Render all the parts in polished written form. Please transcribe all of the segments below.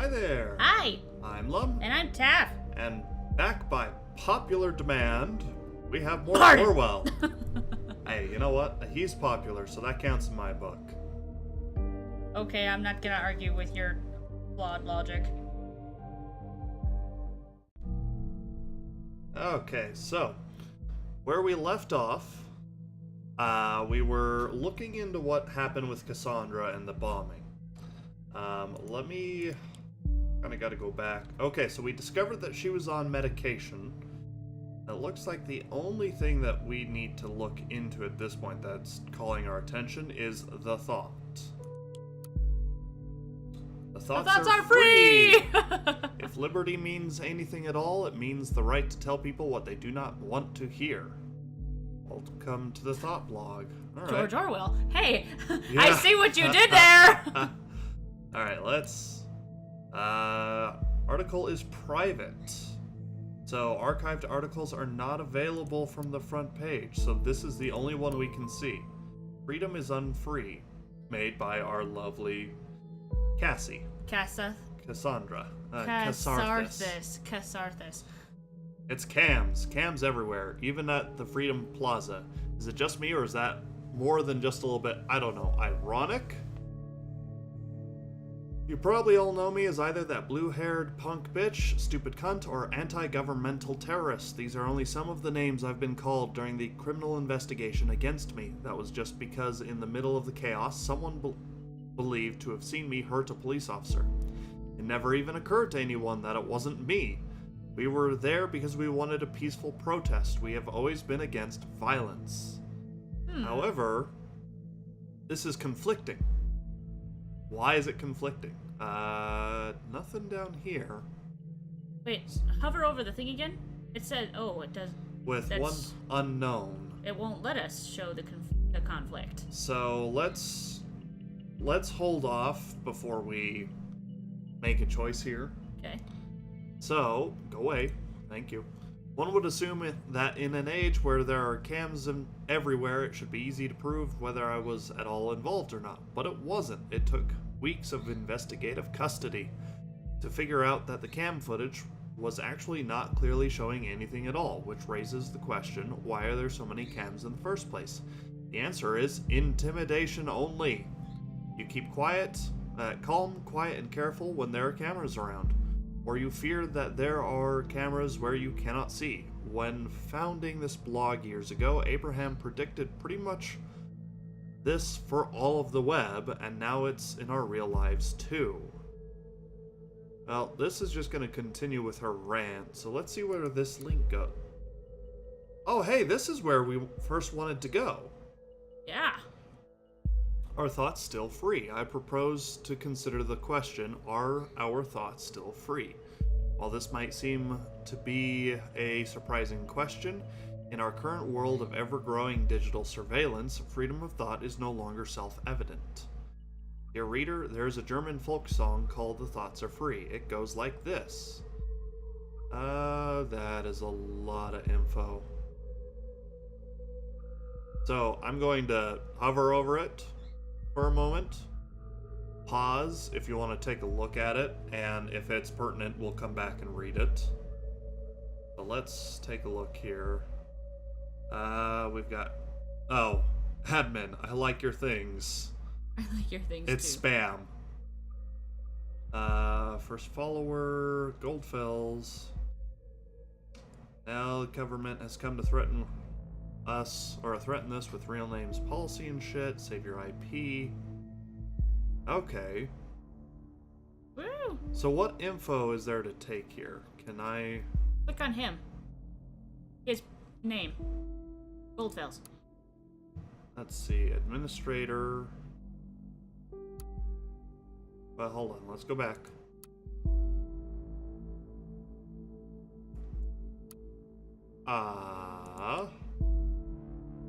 Hi there. Hi. I'm Lum. And I'm Taff. And back by popular demand, we have more Pardon. Orwell. Hey, you know what? He's popular, so that counts in my book. Okay, I'm not gonna argue with your flawed logic. Okay, so where we left off, we were looking into what happened with Cassandra and the bombing. Let me... kind of got to go back. Okay, so we discovered that she was on medication. It looks like the only thing that we need to look into at this point that's calling our attention is the thought. The thoughts are free! If liberty means anything at all, it means the right to tell people what they do not want to hear. Welcome to the Thought Blog. All right. George Orwell. Hey, Yeah. I see what you did there! Alright, let's... article is private. So, archived articles are not available from the front page, so this is the only one we can see. Freedom is Unfree, made by our lovely Cassie. Cassandra. Cassarthus. It's cams. Cams everywhere, even at the Freedom Plaza. Is it just me, or is that more than just a little bit, I don't know, ironic? You probably all know me as either that blue-haired punk bitch, stupid cunt, or anti-governmental terrorist. These are only some of the names I've been called during the criminal investigation against me. That was just because in the middle of the chaos, someone believed to have seen me hurt a police officer. It never even occurred to anyone that it wasn't me. We were there because we wanted a peaceful protest. We have always been against violence. However, this is conflicting. Why is it conflicting? Nothing down here. Wait, hover over the thing again? It said, oh, it does... With one unknown. It won't let us show the conflict. So let's hold off before we make a choice here. Okay. So, go away. Thank you. One would assume that in an age where there are cams everywhere, it should be easy to prove whether I was at all involved or not. But it wasn't. It took weeks of investigative custody to figure out that the cam footage was actually not clearly showing anything at all, which raises the question, why are there so many cams in the first place? The answer is intimidation only. You keep calm, quiet, and careful when there are cameras around. Or you fear that there are cameras where you cannot see. When founding this blog years ago, Abraham predicted pretty much this for all of the web, and now it's in our real lives too. Well, this is just going to continue with her rant, so let's see where this link goes. Oh, hey, this is where we first wanted to go. Yeah. Are thoughts still free? I propose to consider the question, are our thoughts still free? While this might seem to be a surprising question, in our current world of ever-growing digital surveillance, freedom of thought is no longer self-evident. Dear reader, there is a German folk song called The Thoughts Are Free. It goes like this. That is a lot of info. So, I'm going to hover over it for a moment, pause if you want to take a look at it, and if it's pertinent, we'll come back and read it. So let's take a look here. We've got... Oh, admin, I like your things. I like your things, It's too. spam. First follower, Goldfells. Now the government has come to threaten us, or threaten us with real names, policy and shit, save your IP. Okay. Woo! So what info is there to take here? Can I... Click on him. His name. Goldfells. Let's see, administrator... Well, hold on, let's go back.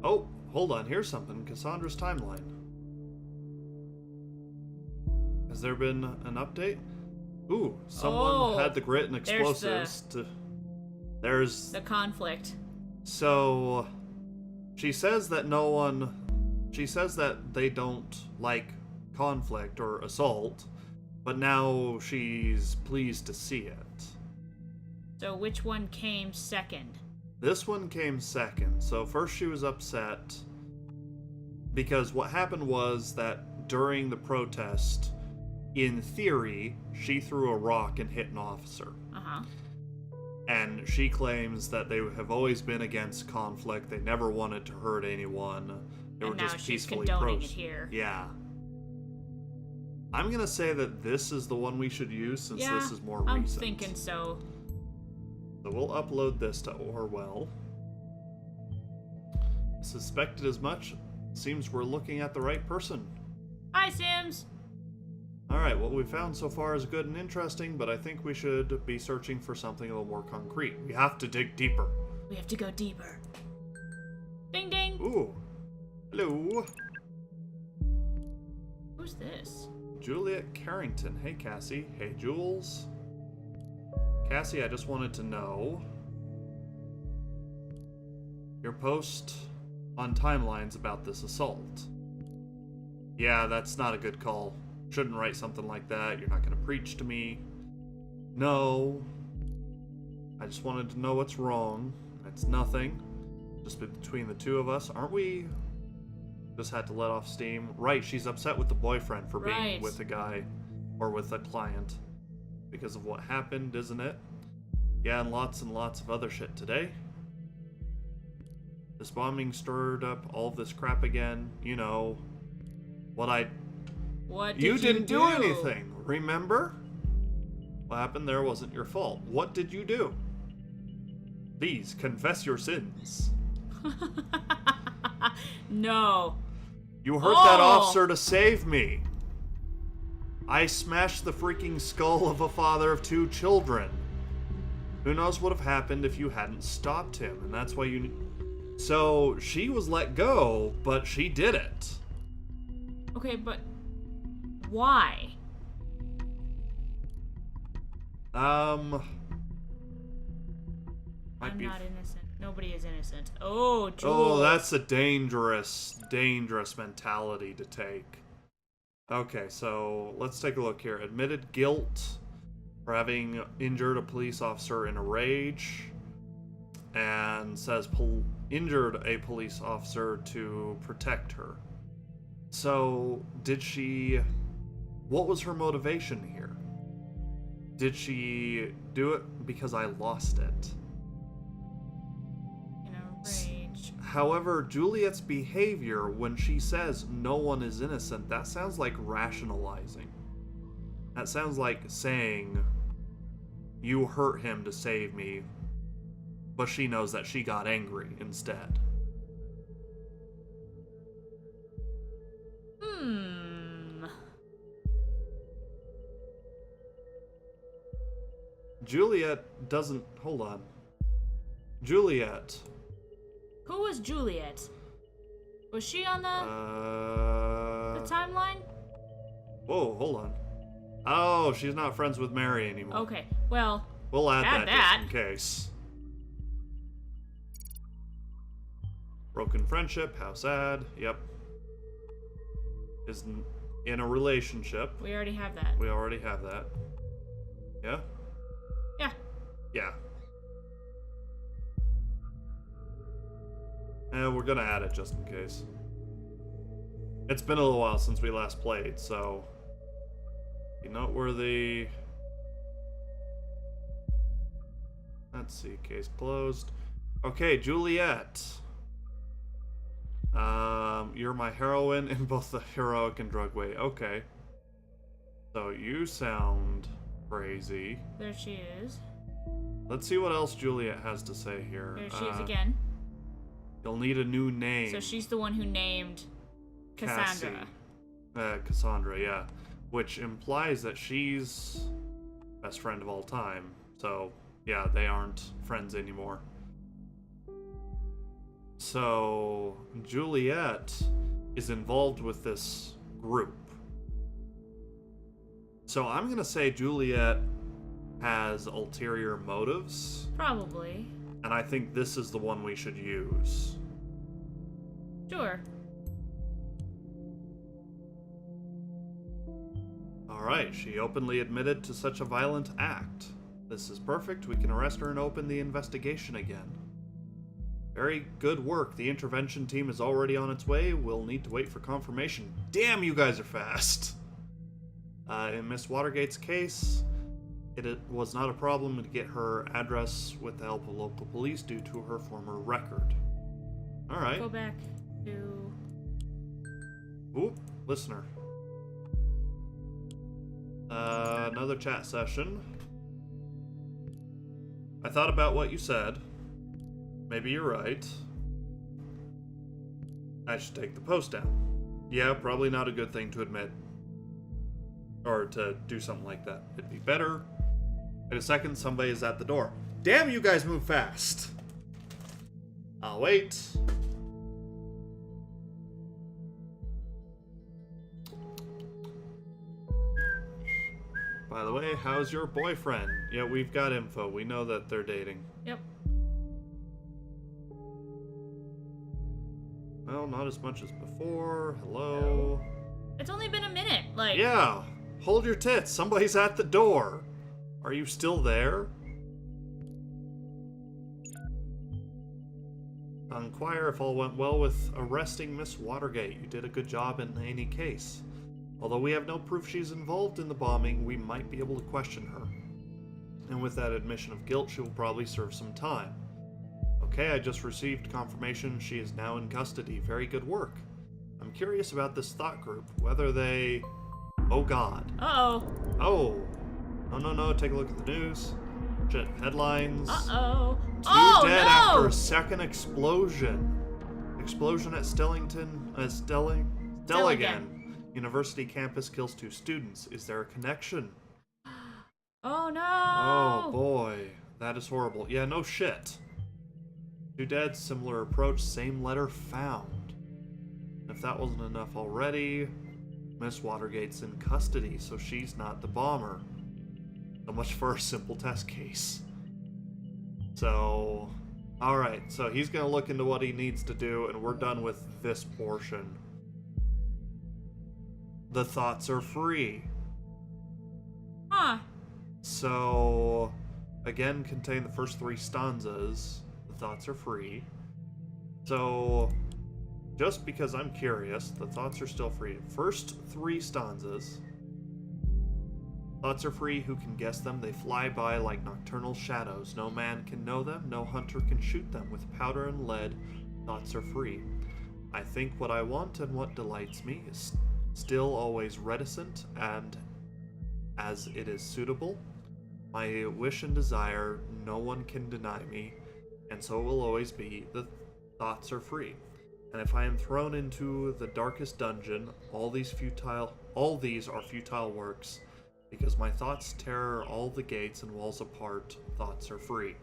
Oh, hold on, here's something. Cassandra's timeline. Has there been an update? Ooh, someone had the grit and explosives There's... The conflict. So... She says that She says that they don't like conflict or assault, But now she's pleased to see it. So which one came second? This one came second. So first she was upset because what happened was that during the protest, in theory, she threw a rock and hit an officer. Uh-huh. And she claims that they have always been against conflict. They never wanted to hurt anyone. They were And now just she's peacefully condoning it here. Yeah. I'm gonna say that this is the one we should use since this is more recent. I'm thinking so. So we'll upload this to Orwell. Suspected as much. Seems we're looking at the right person. Hi, Sims! Alright, what we found so far is good and interesting, but I think we should be searching for something a little more concrete. We have to dig deeper. We have to go deeper. Ding ding! Ooh. Hello. Who's this? Juliet Carrington. Hey, Cassie. Hey, Jules. Cassie, I just wanted to know your post on timelines about this assault. Yeah, that's not a good call. Shouldn't write something like that. You're not going to preach to me. No. I just wanted to know what's wrong. It's nothing. Just between the two of us. Aren't we? Just had to let off steam. Right, she's upset with the boyfriend for being with a guy or with a client because of what happened, isn't it? Yeah, and lots of other shit today. This bombing stirred up all of this crap again. You know, what did you didn't do anything, remember? What happened there wasn't your fault. What did you do? Please, confess your sins. No. You hurt that officer to save me. I smashed the freaking skull of a father of 2 children. Who knows what would have happened if you hadn't stopped him, and that's why you... So, she was let go, but she did it. Okay, but why? I'm not innocent. Nobody is innocent. Oh, Jules. Oh, that's a dangerous mentality to take. Okay, so let's take a look here. Admitted guilt for having injured a police officer in a rage, and says injured a police officer to protect her. So, what was her motivation here? Did she do it because I lost it? In a rage. However, Juliet's behavior when she says no one is innocent, that sounds like rationalizing. That sounds like saying, you hurt him to save me, but she knows that she got angry instead. Juliet doesn't... Hold on. Juliet. Who was Juliet? Was she on the timeline? Whoa, hold on. Oh, she's not friends with Mary anymore. Okay, well... We'll add that just in case. Broken friendship, how sad. Yep. Is in a relationship. We already have that. We already have that. Yeah? Yeah. Yeah. And we're gonna add it just in case. It's been a little while since we last played, so... Be noteworthy. Let's see, case closed. Okay, Juliet. You're my heroine in both the heroic and drug way. Okay. So you sound crazy. There she is. Let's see what else Juliet has to say here. There she is again. You'll need a new name. So she's the one who named Cassandra. Cassandra, yeah. Which implies that she's best friend of all time. So, yeah, they aren't friends anymore. So, Juliet is involved with this group. So I'm gonna say Juliet has ulterior motives. Probably. And I think this is the one we should use. Sure. Alright, she openly admitted to such a violent act. This is perfect. We can arrest her and open the investigation again. Very good work. The intervention team is already on its way. We'll need to wait for confirmation. Damn, you guys are fast! In Miss Watergate's case, it was not a problem to get her address with the help of local police due to her former record. Alright. Go back to... Ooh, listener. Another chat session. I thought about what you said. Maybe you're right. I should take the post down. Yeah, probably not a good thing to admit. Or to do something like that. It'd be better. In a second, somebody is at the door. Damn, you guys move fast! I'll wait. By the way, how's your boyfriend? Yeah, we've got info. We know that they're dating. Yep. Well, not as much as before. Hello. It's only been a minute, like... Yeah. Hold your tits. Somebody's at the door. Are you still there? I'll inquire if all went well with arresting Miss Watergate. You did a good job in any case. Although we have no proof she's involved in the bombing, we might be able to question her. And with that admission of guilt, she will probably serve some time. Okay, I just received confirmation she is now in custody. Very good work. I'm curious about this thought group, whether they... Oh god. Uh-oh. Oh. No, take a look at the news. Shit, headlines. Uh-oh. Two dead after a second explosion. Explosion at Stellingen University campus kills 2 students. Is there a connection? Oh no! Oh boy, that is horrible. Yeah, no shit. 2 dead, similar approach, same letter found. If that wasn't enough already, Miss Watergate's in custody, so she's not the bomber. So much for a simple test case. So, alright, so he's gonna look into what he needs to do, and we're done with this portion. The thoughts are free. Huh. So, again, contain the first 3 stanzas. The thoughts are free. So, just because I'm curious, the thoughts are still free. First 3 stanzas. Thoughts are free, who can guess them? They fly by like nocturnal shadows. No man can know them, no hunter can shoot them. With powder and lead, thoughts are free. I think what I want and what delights me is still always reticent, and as it is suitable. My wish and desire, no one can deny me, and so it will always be. The thoughts are free. And if I am thrown into the darkest dungeon, all these are futile works, because my thoughts tear all the gates and walls apart. Thoughts are free.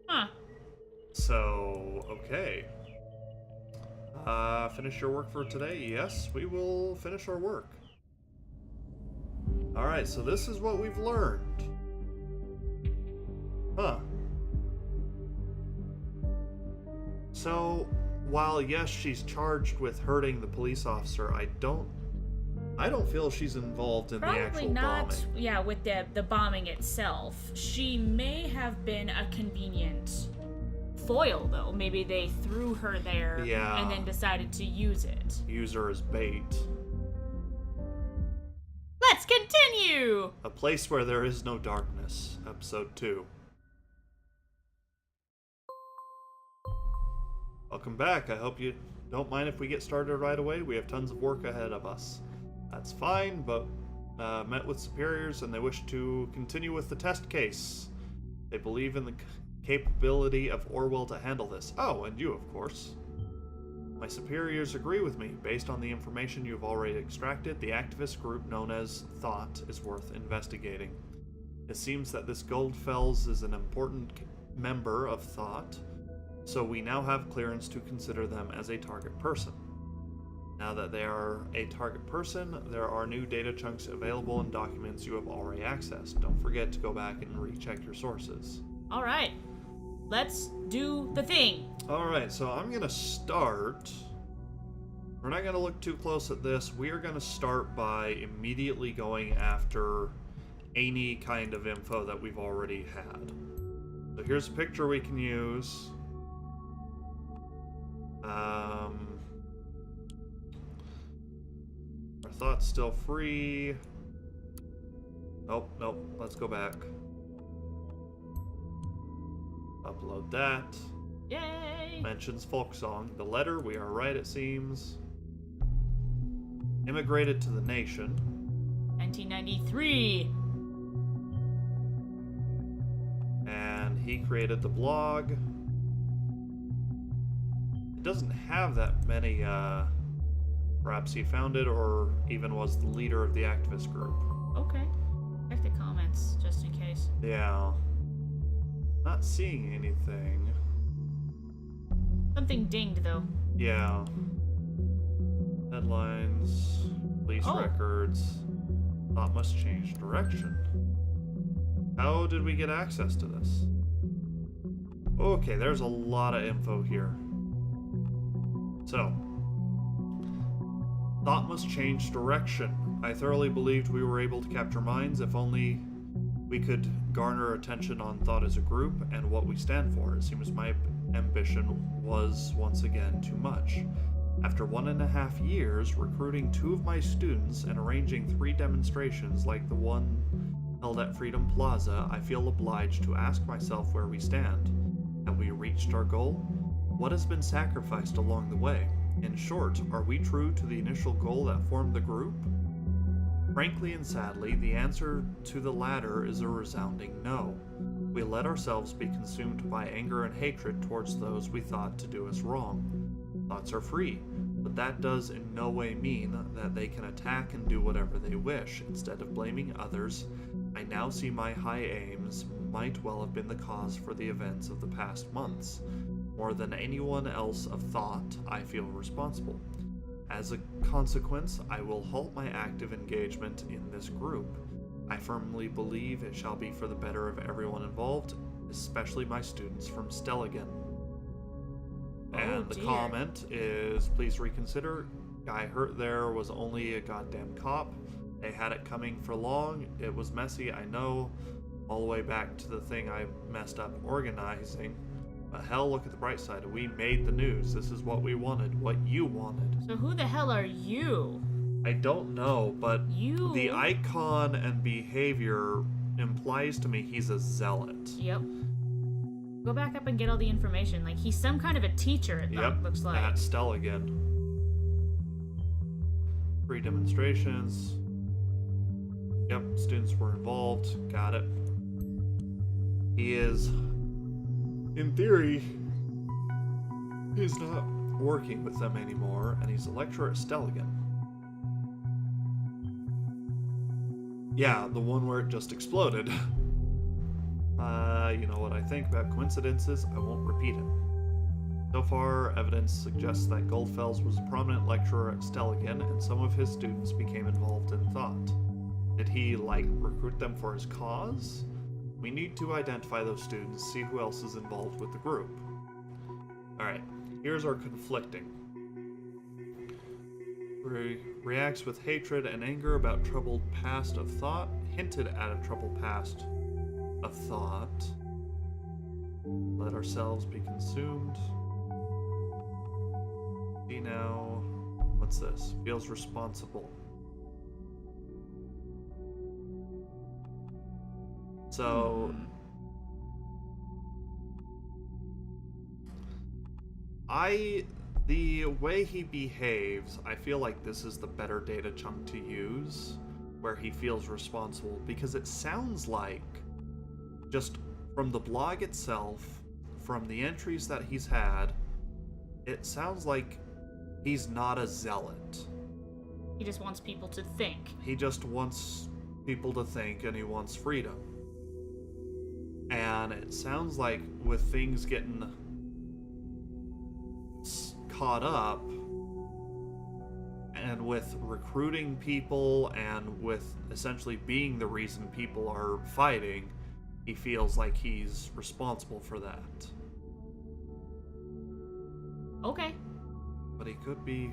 Huh. So, okay. Finish your work for today? Yes, we will finish our work. Alright, so this is what we've learned. Huh. So, while yes, she's charged with hurting the police officer, I don't feel she's involved in the actual Probably not, bombing. yeah, with the bombing itself. She may have been a convenient foil, though. Maybe they threw her there and then decided to use it. Use her as bait. Let's continue! A place where there is no darkness. Episode 2. Welcome back. I hope you don't mind if we get started right away. We have tons of work ahead of us. That's fine, but met with superiors and they wish to continue with the test case. They believe in the capability of Orwell to handle this. Oh, and you, of course. My superiors agree with me. Based on the information you've already extracted, the activist group known as Thought is worth investigating. It seems that this Goldfels is an important member of Thought, so we now have clearance to consider them as a target person. Now that they are a target person, there are new data chunks available in documents you have already accessed. Don't forget to go back and recheck your sources. Alright, let's do the thing. Alright, so I'm gonna start We're not going to look too close at this. We are going to start by immediately going after any kind of info that we've already had. So here's a picture we can use. Our thought's still free. Nope, let's go back. Upload that. Yay! Mentions folk song. The letter, we are right, it seems. Immigrated to the nation. 1993. And he created the blog. It doesn't have that many, perhaps he founded or even was the leader of the activist group. Okay. Check the comments, just in case. Yeah. Not seeing anything. Something dinged, though. Yeah. Headlines, police records. Thought must change direction. How did we get access to this? Okay, there's a lot of info here. So, thought must change direction. I thoroughly believed we were able to capture minds if only we could garner attention on thought as a group and what we stand for. It seems my ambition was once again too much. After 1.5 years, recruiting 2 of my students and arranging 3 demonstrations like the one held at Freedom Plaza, I feel obliged to ask myself where we stand. Have we reached our goal? What has been sacrificed along the way? In short, are we true to the initial goal that formed the group? Frankly and sadly, the answer to the latter is a resounding no. We let ourselves be consumed by anger and hatred towards those we thought to do us wrong. Thoughts are free, but that does in no way mean that they can attack and do whatever they wish. Instead of blaming others, I now see my high aims might well have been the cause for the events of the past months. More than anyone else of thought, I feel responsible. As a consequence, I will halt my active engagement in this group. I firmly believe it shall be for the better of everyone involved, especially my students from Stelligan. And the comment is, please reconsider. Guy hurt there was only a goddamn cop. They had it coming for long. It was messy, I know. All the way back to the thing I messed up organizing. But hell, look at the bright side. We made the news. This is what we wanted. What you wanted. So who the hell are you? I don't know, but the icon and behavior implies to me he's a zealot. Yep. Go back up and get all the information. Like, he's some kind of a teacher, it looks like. At Stelligan. Free demonstrations. Yep, students were involved. Got it. He is, in theory, he's not working with them anymore, and he's a lecturer at Stelligan. Yeah, the one where it just exploded. You know what I think about coincidences, I won't repeat it. So far, evidence suggests that Goldfels was a prominent lecturer at Stelligan, and some of his students became involved in thought. Did he, recruit them for his cause? We need to identify those students, see who else is involved with the group. Alright, here's our conflicting. Reacts with hatred and anger about troubled past of thought, hinted at a troubled past of thought. Let ourselves be consumed. See now. What's this? Feels responsible. So the way he behaves, I feel like this is the better data chunk to use, where he feels responsible, because it sounds like, just from the blog itself, from the entries that he's had, it sounds like he's not a zealot. He just wants people to think. He just wants people to think, and he wants freedom. And it sounds like with things getting caught up, and with recruiting people, and with essentially being the reason people are fighting, he feels like he's responsible for that. Okay. But he could be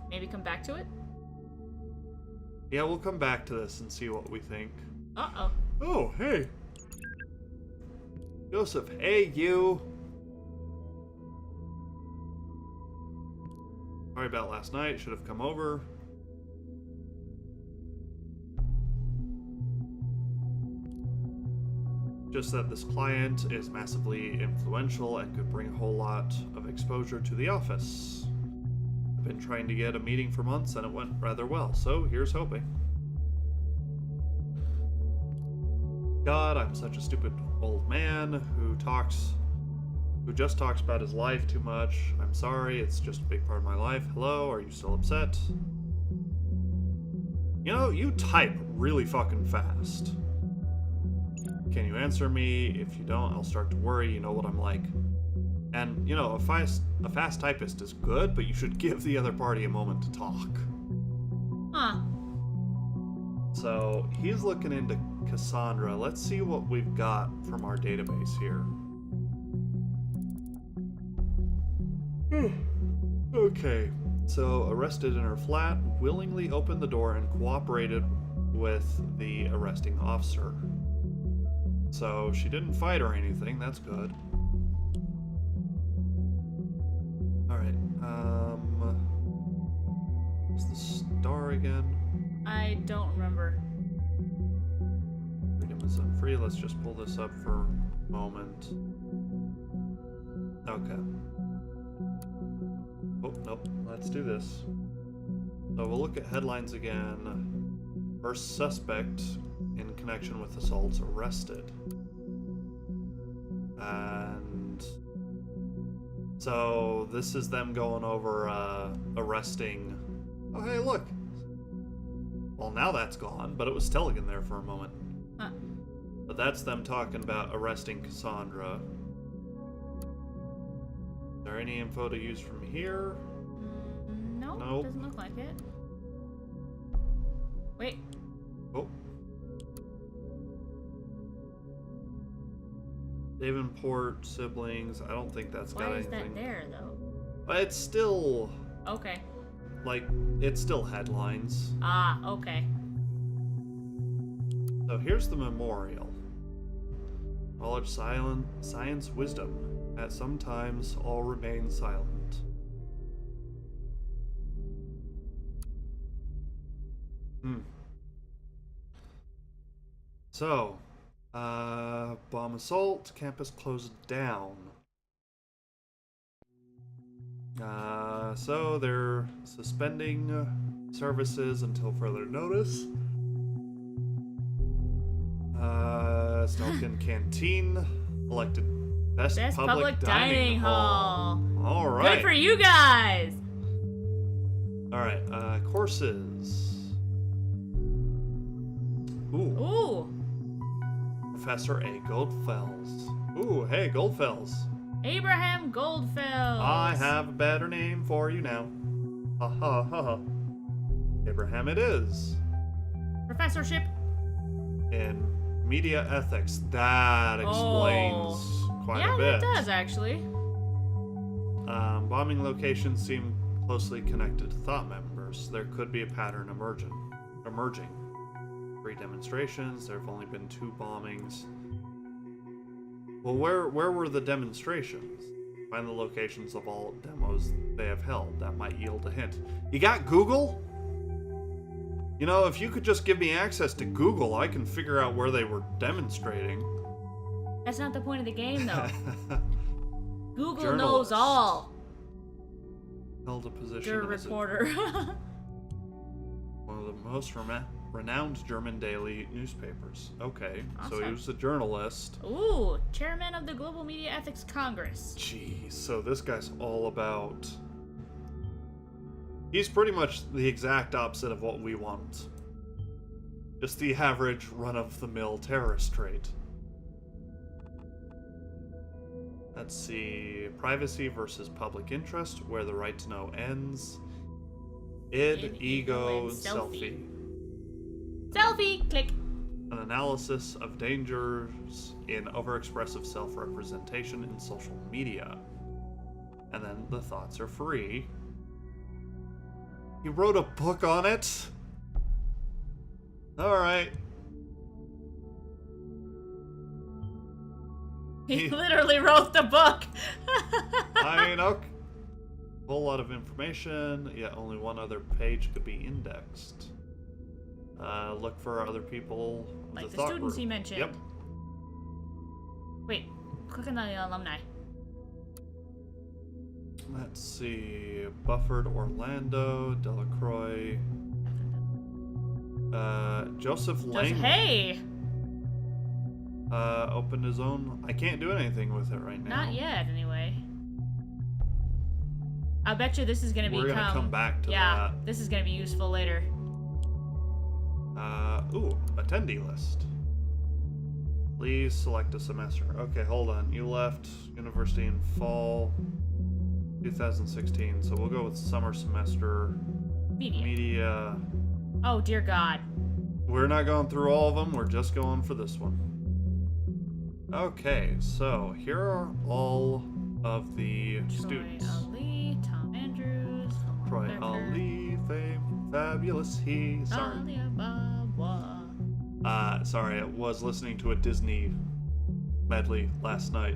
Maybe come back to it? Yeah, we'll come back to this and see what we think. Uh-oh. Oh, hey. Joseph, hey, you. Sorry about last night. Should have come over. Just that this client is massively influential and could bring a whole lot of exposure to the office. I've been trying to get a meeting for months and it went rather well, so here's hoping. God, I'm such a stupid old man who just talks about his life too much. I'm sorry, it's just a big part of my life. Hello, are you still upset? You know, you type really fucking fast. Can you answer me? If you don't, I'll start to worry. You know what I'm like. And, you know, a fast typist is good, but you should give the other party a moment to talk. Huh. So, he's looking into Cassandra. Let's see what we've got from our database here. Okay. So, arrested in her flat, willingly opened the door and cooperated with the arresting officer. So, she didn't fight or anything, that's good. Alright, what's the star again? I don't remember. Freedom is unfree, let's just pull this up for a moment. Okay. Oh, nope, let's do this. So we'll look at headlines again. First suspect in connection with assaults arrested. And so this is them going over arresting. Oh, hey, look. Well, now that's gone, but it was Teligan there for a moment. Huh. But that's them talking about arresting Cassandra. Is there any info to use from here? No, nope. Doesn't look like it. Wait. Oh. Davenport siblings. I don't think that's got anything. Why is that there, though? But it's still, Okay. like, it's still headlines. Ah, okay. So here's the memorial. Knowledge, science, wisdom. At some times, all remain silent. So, bomb assault, campus closed down. So they're suspending services until further notice. Snelkin Canteen elected best public dining hall. All right. Good for you guys. All right. Courses. Ooh. Professor A. Goldfels. Ooh, hey, Goldfels. Abraham Goldfels. I have a better name for you now. Ha ha ha ha. Abraham it is. Professorship. In media ethics. That explains quite a bit. Yeah, that does, actually. Bombing locations seem closely connected to thought members. There could be a pattern emerging. 3 demonstrations. There have only been 2 bombings. Well, where were the demonstrations? Find the locations of all demos they have held. That might yield a hint. You got Google? You know, if you could just give me access to Google, I can figure out where they were demonstrating. That's not the point of the game, though. Google Journalist. knows all. Held a position You're a as reporter. one of the most renowned German daily newspapers. Okay, so he Awesome. was a journalist. Ooh, chairman of the Global Media Ethics Congress. Jeez, so this guy's all about... He's pretty much the exact opposite of what we want. Just the average run-of-the-mill terrorist trait. Let's see. Privacy versus public interest, where the right to know ends. Id, ego, and selfie. Selfie! Click. An analysis of dangers in overexpressive self-representation in social media. And then the thoughts are free. He wrote a book on it? Alright. He literally wrote the book. I mean, okay. Whole lot of information. Yeah, only one other page could be indexed. Look for other people. Like the students he mentioned. Yep. Wait, click on the alumni. Let's see. Bufford, Orlando, Delacroix. Joseph Lang. Hey! Opened his own. I can't do anything with it right now. Not yet, anyway. I bet you this is gonna We're gonna come back to that. Yeah, this is gonna be useful later. Ooh, attendee list. Please select a semester. Okay, hold on. You left university in fall 2016, so we'll go with summer semester. Media. Oh, dear God. We're not going through all of them. We're just going for this one. Okay, so here are all of the students. Troy Ali, Tom Andrews, Troy Ali, fabulous he. Sorry. Sorry, I was listening to a Disney medley last night.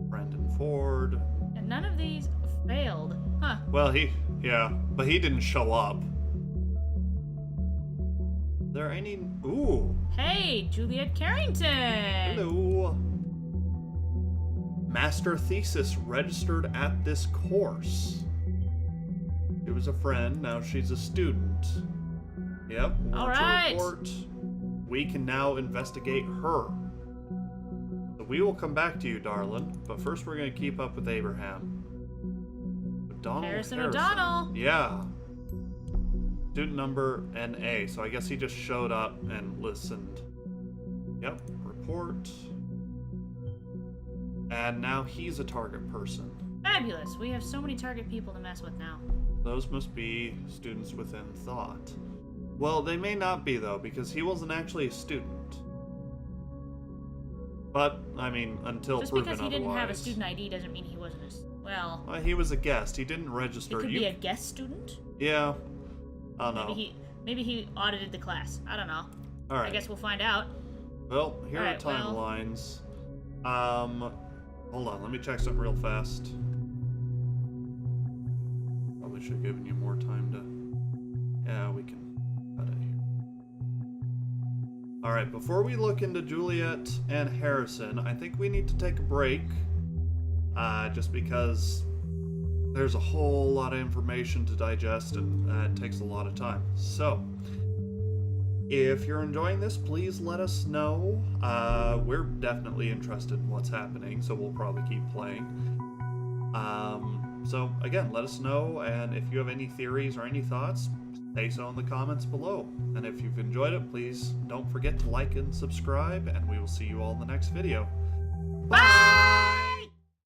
Brandon Ford. And none of these failed. Huh. Well, but he didn't show up. There any... Ooh. Hey, Juliet Carrington. Hello. Master thesis registered at this course. She was a friend, now she's a student. Yep. All right. Report. We can now investigate her. So we will come back to you, darling. But first we're going to keep up with Abraham. Harrison O'Donnell. Yeah. Student number NA. So I guess he just showed up and listened. Yep. Report. And now he's a target person. Fabulous. We have so many target people to mess with now. Those must be students within thought. Well, they may not be, though, because he wasn't actually a student. But, I mean, until just proven because he otherwise. didn't have a student ID doesn't mean he wasn't well... he was a guest. He didn't register. He could be a guest student? Yeah. I don't know. Maybe he audited the class. I don't know. All right. I guess we'll find out. Well, here are timelines. Hold on. Let me check something real fast. Probably should have given you more time to... Yeah, we can cut it here. All right. Before we look into Juliet and Harrison, I think we need to take a break. Just because there's a whole lot of information to digest and it takes a lot of time. So, if you're enjoying this, please let us know. We're definitely interested in what's happening, so we'll probably keep playing. So, again, let us know, and if you have any theories or any thoughts, say so in the comments below. And if you've enjoyed it, please don't forget to like and subscribe, and we will see you all in the next video. Bye!